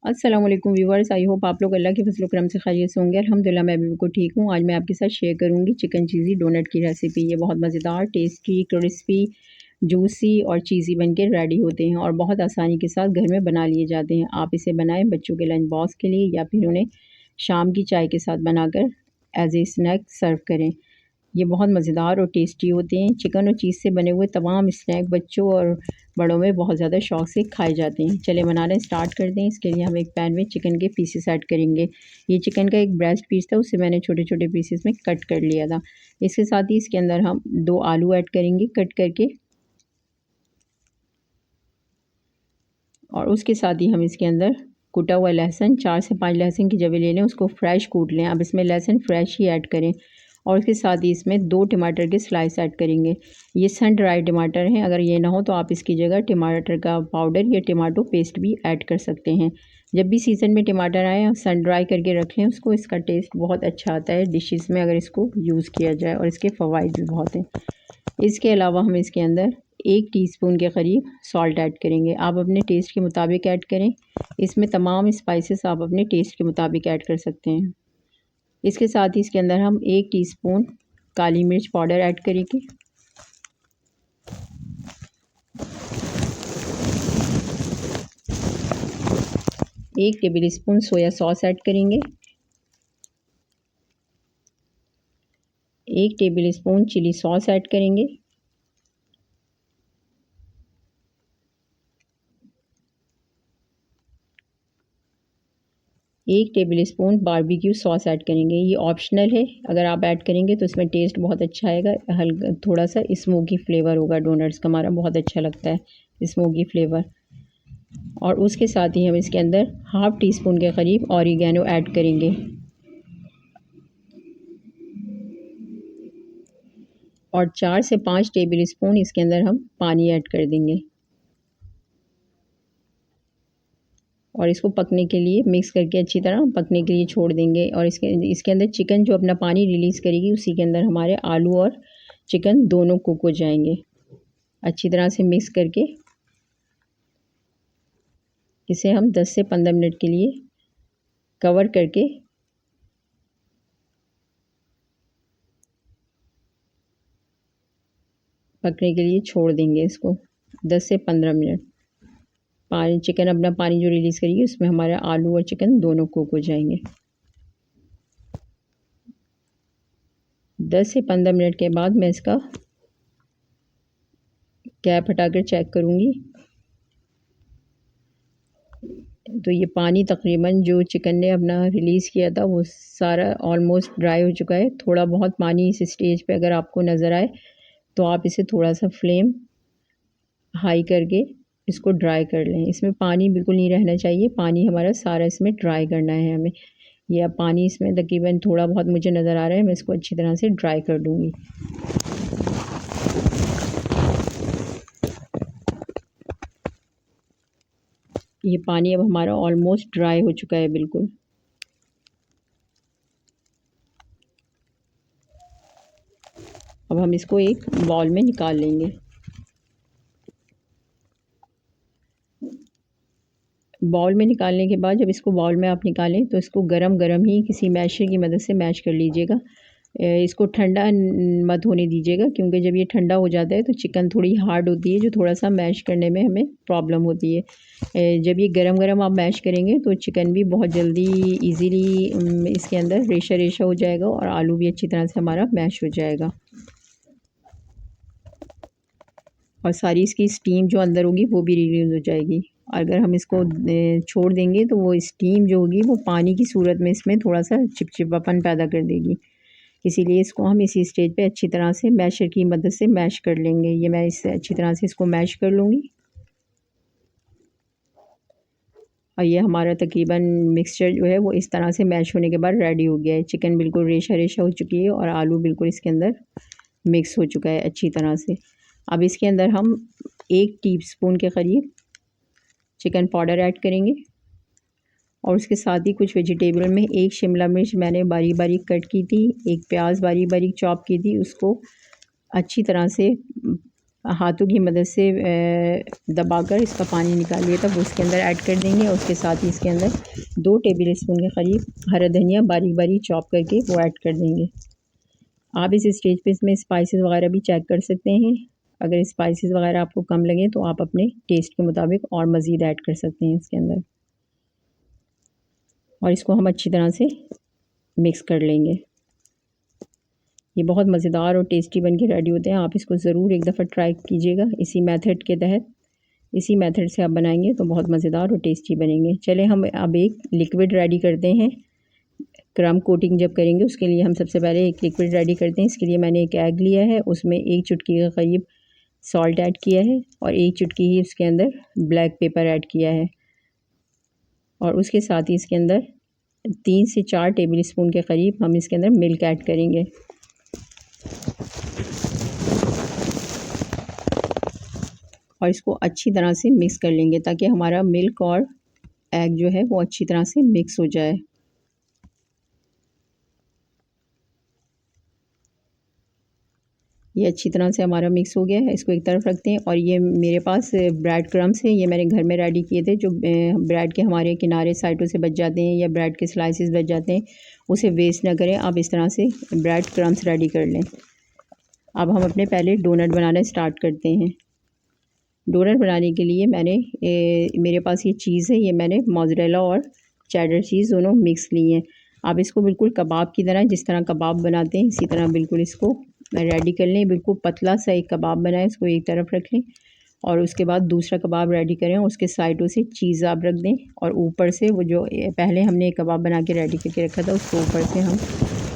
अस्सलाम वालेकुम viewers, I hope आप लोग अल्लाह के फज़ल व करम से खैरियत से होंगे। अल्हम्दुलिल्लाह मैं भी बिल्कुल ठीक हूँ। आज मैं आपके साथ शेयर करूँगी चिकन चीज़ी डोनट की रेसिपी। ये बहुत मज़ेदार, टेस्टी, क्रिस्पी, जूसी और चीज़ी बनके रेडी होते हैं और बहुत आसानी के साथ घर में बना लिए जाते हैं। आप इसे बनाएं बच्चों के लंच बॉक्स के लिए या फिर उन्हें शाम की चाय के साथ बनाकर एज ए स्नैक सर्व करें। ये बहुत मज़ेदार और टेस्टी होते हैं। चिकन और चीज़ से बने हुए तमाम स्नैक बच्चों और बड़ों में बहुत ज़्यादा शौक़ से खाए जाते हैं। चले बनाना स्टार्ट करते हैं। इसके लिए हम एक पैन में चिकन के पीसेस ऐड करेंगे। ये चिकन का एक ब्रेस्ट पीस था, उसे मैंने छोटे छोटे पीसेस में कट कर लिया था। इसके साथ ही इसके अंदर हम 2 आलू ऐड करेंगे कट करके, और उसके साथ ही हम इसके अंदर कूटा हुआ लहसुन 4 से 5 लहसुन की जवें ले लें, उसको फ्रेश कूट लें। अब इसमें लहसुन फ्रेश ही ऐड करें और उसके साथ ही इसमें 2 टमाटर के स्लाइस ऐड करेंगे। ये सन ड्राई टमाटर हैं, अगर ये ना हो तो आप इसकी जगह टमाटर का पाउडर या टमाटो पेस्ट भी ऐड कर सकते हैं। जब भी सीज़न में टमाटर आए सन ड्राई करके रख लें उसको, इसका टेस्ट बहुत अच्छा आता है डिशेस में अगर इसको यूज़ किया जाए, और इसके फ़वाइद भी बहुत हैं। इसके अलावा हम इसके अंदर 1 टीस्पून के करीब सॉल्ट ऐड करेंगे। आप अपने टेस्ट के मुताबिक ऐड करें। इसमें तमाम स्पाइसेस आप अपने टेस्ट के मुताबिक ऐड कर सकते हैं। इसके साथ ही इसके अंदर हम 1 टीस्पून काली मिर्च पाउडर ऐड करेंगे, 1 tablespoon soya sauce add करेंगे, 1 tablespoon chilli sauce add करेंगे, 1 tablespoon barbecue sauce add करेंगे। ये ऑप्शनल है, अगर आप ऐड करेंगे तो इसमें टेस्ट बहुत अच्छा आएगा। हल्का थोड़ा सा स्मोकी फ्लेवर होगा, डोनट्स का हमारा बहुत अच्छा लगता है स्मोकी फ्लेवर। और उसके साथ ही हम इसके अंदर हाफ़ टी स्पून के करीब ऑरिगेनो ऐड करेंगे और 4 से 5 टेबल स्पून इसके अंदर हम पानी ऐड कर देंगे और इसको पकने के लिए मिक्स करके अच्छी तरह पकने के लिए छोड़ देंगे। और इसके अंदर चिकन जो अपना पानी रिलीज़ करेगी, उसी के अंदर हमारे आलू और चिकन दोनों कुक हो जाएंगे। अच्छी तरह से मिक्स करके इसे हम 10 से 15 मिनट के लिए कवर करके पकने के लिए छोड़ देंगे। इसको 10 से 15 मिनट चिकन अपना पानी जो रिलीज़ करेगी उसमें हमारा आलू और चिकन दोनों कुक हो जाएंगे। 10 से 15 मिनट के बाद मैं इसका कैप हटाकर चेक करूँगी तो ये पानी तकरीबन जो चिकन ने अपना रिलीज़ किया था वो सारा ऑलमोस्ट ड्राई हो चुका है। थोड़ा बहुत पानी इस स्टेज पे अगर आपको नज़र आए तो आप इसे थोड़ा सा फ्लेम हाई करके इसको ड्राई कर लें। इसमें पानी बिल्कुल नहीं रहना चाहिए, पानी हमारा सारा इसमें ड्राई करना है हमें। ये अब पानी इसमें तकरीबन थोड़ा बहुत मुझे नज़र आ रहा है, मैं इसको अच्छी तरह से ड्राई कर दूँगी। ये पानी अब हमारा ऑलमोस्ट ड्राई हो चुका है बिल्कुल। अब हम इसको एक बाउल में निकाल लेंगे। बाउल में निकालने के बाद जब इसको बाउल में आप निकालें तो इसको गरम गरम ही किसी मैशर की मदद से मैश कर लीजिएगा। इसको ठंडा मत होने दीजिएगा, क्योंकि जब ये ठंडा हो जाता है तो चिकन थोड़ी हार्ड होती है, जो थोड़ा सा मैश करने में हमें प्रॉब्लम होती है। जब ये गरम गरम आप मैश करेंगे तो चिकन भी बहुत जल्दी इजीली इसके अंदर रेशा रेशा हो जाएगा और आलू भी अच्छी तरह से हमारा मैश हो जाएगा और सारी इसकी स्टीम जो अंदर होगी वो भी रिलीज़ हो जाएगी। अगर हम इसको छोड़ देंगे तो वो स्टीम जो होगी वो पानी की सूरत में इसमें थोड़ा सा चिपचिपापन पैदा कर देगी। इसीलिए इसको हम इसी स्टेज पे अच्छी तरह से मैशर की मदद से मैश कर लेंगे। ये मैं इससे अच्छी तरह से इसको मैश कर लूँगी और ये हमारा तकरीबन मिक्सचर जो है वो इस तरह से मैश होने के बाद रेडी हो गया है। चिकन बिल्कुल रेशा रेशा हो चुकी है और आलू बिल्कुल इसके अंदर मिक्स हो चुका है अच्छी तरह से। अब इसके अंदर हम 1 टीस्पून के करीब चिकन पाउडर ऐड करेंगे और उसके साथ ही कुछ वेजिटेबल में 1 शिमला मिर्च मैंने बारीक बारीक कट की थी, 1 प्याज बारीक बारीक चॉप की थी, उसको अच्छी तरह से हाथों की मदद से दबाकर इसका पानी निकाल लिया था, वो इसके अंदर ऐड कर देंगे। और उसके साथ ही इसके अंदर 2 टेबल स्पून के करीब हरा धनिया बारीक बारीक चॉप करके वो ऐड कर देंगे। आप इस स्टेज पे इसमें स्पाइसेस वगैरह भी चेक कर सकते हैं। अगर स्पाइसेस वगैरह आपको कम लगे तो आप अपने टेस्ट के मुताबिक और मज़ीद ऐड कर सकते हैं इसके अंदर। और इसको हम अच्छी तरह से मिक्स कर लेंगे। ये बहुत मज़ेदार और टेस्टी बन के रेडी होते हैं। आप इसको ज़रूर एक दफ़ा ट्राई कीजिएगा। इसी मेथड के तहत, इसी मेथड से आप बनाएंगे तो बहुत मज़ेदार और टेस्टी बनेंगे। चले हम अब एक लिक्विड रेडी करते हैं। क्रम कोटिंग जब करेंगे उसके लिए हम सबसे पहले एक लिक्विड रेडी करते हैं। इसके लिए मैंने एक एग लिया है, उसमें 1 चुटकी के करीब सॉल्ट ऐड किया है और 1 चुटकी ही उसके अंदर ब्लैक पेपर ऐड किया है। और उसके साथ ही इसके अंदर 3 से 4 टेबल स्पून के करीब हम इसके अंदर मिल्क ऐड करेंगे। और इसको अच्छी तरह से मिक्स कर लेंगे ताकि हमारा मिल्क और एग जो है वो अच्छी तरह से मिक्स हो जाए। ये अच्छी तरह से हमारा मिक्स हो गया है। इसको एक तरफ रखते हैं। और ये मेरे पास ब्रेड क्रम्स हैं, ये मैंने घर में रेडी किए थे। जो ब्रेड के हमारे किनारे साइडों से बच जाते हैं या ब्रेड के स्लाइसेस बच जाते हैं, उसे वेस्ट ना करें। आप इस तरह से ब्रेड क्रम्स रेडी कर लें। अब हम अपने पहले डोनट बनाना स्टार्ट करते हैं। डोनट बनाने के लिए मेरे पास ये चीज़ है, ये मैंने मोज़रेला और चेडर चीज़ दोनों मिक्स ली हैं। आप इसको बिल्कुल कबाब की तरह, जिस तरह कबाब बनाते हैं इसी तरह बिल्कुल इसको रेडी कर लें। बिल्कुल पतला सा एक कबाब बनाएं, इसको एक तरफ रख लें। और उसके बाद दूसरा कबाब रेडी करें, उसके साइडों से चीज़ आप रख दें। और ऊपर से वो जो पहले हमने एक कबाब बना के रेडी करके रखा था उसको ऊपर से हम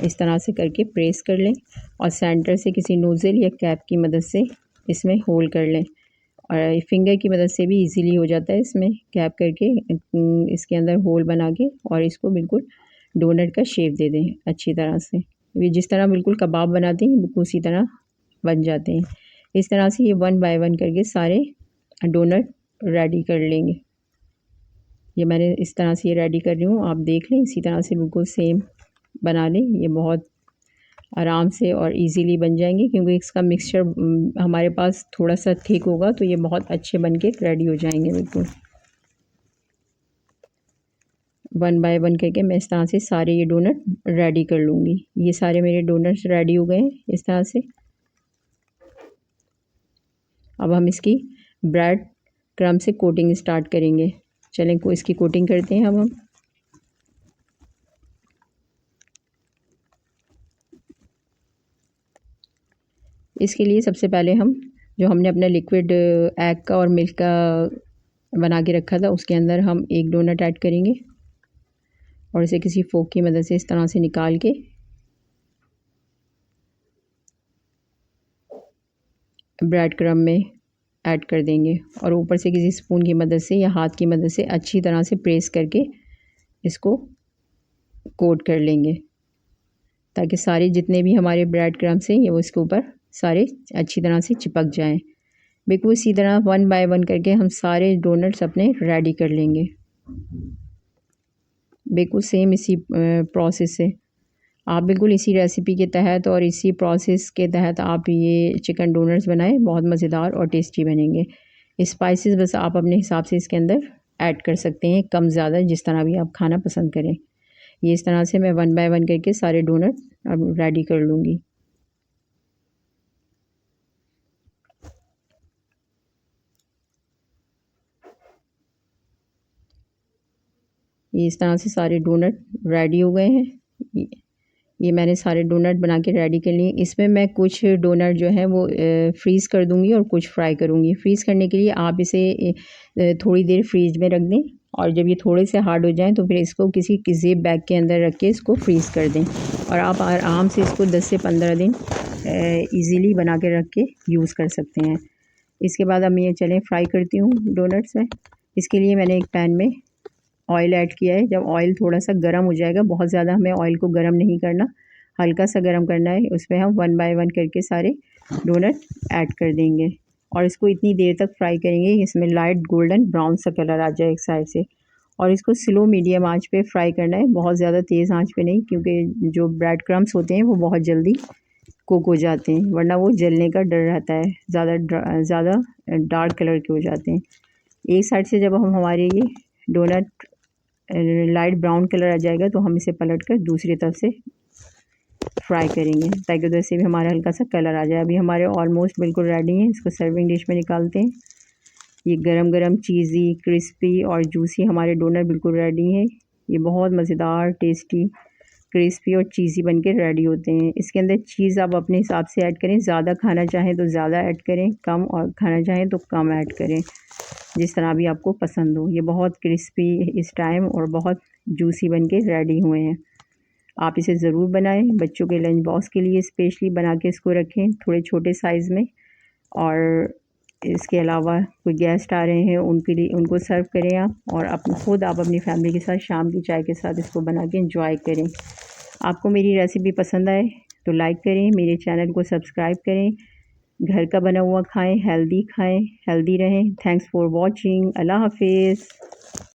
इस तरह से करके प्रेस कर लें। और सेंटर से किसी नोज़ल या कैप की मदद से इसमें होल कर लें। और फिंगर की मदद से भी इजीली हो जाता है, इसमें कैप करके इसके अंदर होल बना के और इसको बिल्कुल डोनट का शेप दे दें अच्छी तरह से। ये जिस तरह बिल्कुल कबाब बनाते हैं बिल्कुल उसी तरह बन जाते हैं। इस तरह से ये 1 बाय 1 करके सारे डोनट रेडी कर लेंगे। ये मैंने इस तरह से ये रेडी कर रही हूँ, आप देख लें। इसी तरह से बिल्कुल सेम बना लें। ये बहुत आराम से और इजीली बन जाएंगे क्योंकि इसका मिक्सचर हमारे पास थोड़ा सा थिक होगा तो ये बहुत अच्छे बन के रेडी हो जाएंगे बिल्कुल। 1 बाय 1 करके मैं इस तरह से सारे ये डोनट रेडी कर लूँगी। ये सारे मेरे डोनट्स रेडी हो गए हैं इस तरह से। अब हम इसकी ब्रेड क्रम से कोटिंग स्टार्ट करेंगे। चलें को इसकी कोटिंग करते हैं। अब हम इसके लिए सबसे पहले हम जो हमने अपना लिक्विड एग का और मिल्क का बना के रखा था उसके अंदर हम एक डोनट ऐड करेंगे और इसे किसी फोक की मदद से इस तरह से निकाल के ब्रेड क्रम में ऐड कर देंगे। और ऊपर से किसी स्पून की मदद से या हाथ की मदद से अच्छी तरह से प्रेस करके इसको कोट कर लेंगे ताकि सारे जितने भी हमारे ब्रेड क्रम्स हैं ये वो इसके ऊपर सारे अच्छी तरह से चिपक जाएं। बिल्कुल इसी तरह 1 बाय 1 करके हम सारे डोनट्स अपने रेडी कर लेंगे। बिल्कुल सेम इसी प्रोसेस से आप बिल्कुल इसी रेसिपी के तहत और इसी प्रोसेस के तहत आप ये चिकन डोनट्स बनाएं, बहुत मज़ेदार और टेस्टी बनेंगे। स्पाइसेस बस आप अपने हिसाब से इसके अंदर ऐड कर सकते हैं, कम ज़्यादा जिस तरह भी आप खाना पसंद करें। ये इस तरह से मैं 1 बाय 1 करके सारे डोनट अब रेडी कर लूँगी। ये इस तरह से सारे डोनट रेडी हो गए हैं। ये मैंने सारे डोनट बना के रेडी कर लिए। इसमें मैं कुछ डोनट जो है वो फ्रीज़ कर दूँगी और कुछ फ्राई करूँगी। फ्रीज़ करने के लिए आप इसे थोड़ी देर फ्रीज में रख दें और जब ये थोड़े से हार्ड हो जाएं तो फिर इसको किसी ज़िप बैग के अंदर रख के इसको फ्रीज़ कर दें और आप आराम से इसको 10 से 15 दिन ईज़िली बना के रख के यूज़ कर सकते हैं। इसके बाद अब ये चलें फ्राई करती हूँ डोनट्स में। इसके लिए मैंने एक पैन में ऑयल ऐड किया है। जब ऑयल थोड़ा सा गर्म हो जाएगा, बहुत ज़्यादा हमें ऑयल को गर्म नहीं करना, हल्का सा गर्म करना है। उसमें हम 1 बाय 1 करके सारे डोनट ऐड कर देंगे और इसको इतनी देर तक फ्राई करेंगे इसमें लाइट गोल्डन ब्राउन सा कलर आ जाए एक साइड से। और इसको स्लो मीडियम आंच पे फ्राई करना है, बहुत ज़्यादा तेज़ आंच पे नहीं, क्योंकि जो ब्रेड क्रम्स होते हैं वो बहुत जल्दी कुक हो जाते हैं, वरना वो जलने का डर रहता है, ज़्यादा डार्क कलर के हो जाते हैं। एक साइड से जब हम हमारे ये डोनट लाइट ब्राउन कलर आ जाएगा तो हम इसे पलट कर दूसरी तरफ से फ्राई करेंगे, ताकि उधर से भी हमारा हल्का सा कलर आ जाए। अभी हमारे ऑलमोस्ट बिल्कुल रेडी हैं। इसको सर्विंग डिश में निकालते हैं। ये गरम गरम चीज़ी, क्रिस्पी और जूसी हमारे डोनट बिल्कुल रेडी हैं। ये बहुत मज़ेदार, टेस्टी, क्रिस्पी और चीज़ी बन के रेडी होते हैं। इसके अंदर चीज़ आप अपने हिसाब से ऐड करें, ज़्यादा खाना चाहें तो ज़्यादा ऐड करें, कम और खाना चाहें तो कम ऐड करें, जिस तरह भी आपको पसंद हो। ये बहुत क्रिस्पी इस टाइम और बहुत जूसी बन के रेडी हुए हैं। आप इसे ज़रूर बनाएं। बच्चों के लंच बॉक्स के लिए स्पेशली बना के इसको रखें, थोड़े छोटे साइज़ में। और इसके अलावा कोई गेस्ट आ रहे हैं उनके लिए, उनको सर्व करें आप, और खुद आप अपनी फैमिली के साथ शाम की चाय के साथ इसको बना के एंजॉय करें। आपको मेरी रेसिपी पसंद आए तो लाइक करें, मेरे चैनल को सब्सक्राइब करें। घर का बना हुआ खाएं, हेल्दी रहें। Thanks for watching. अल्लाह हाफिज़।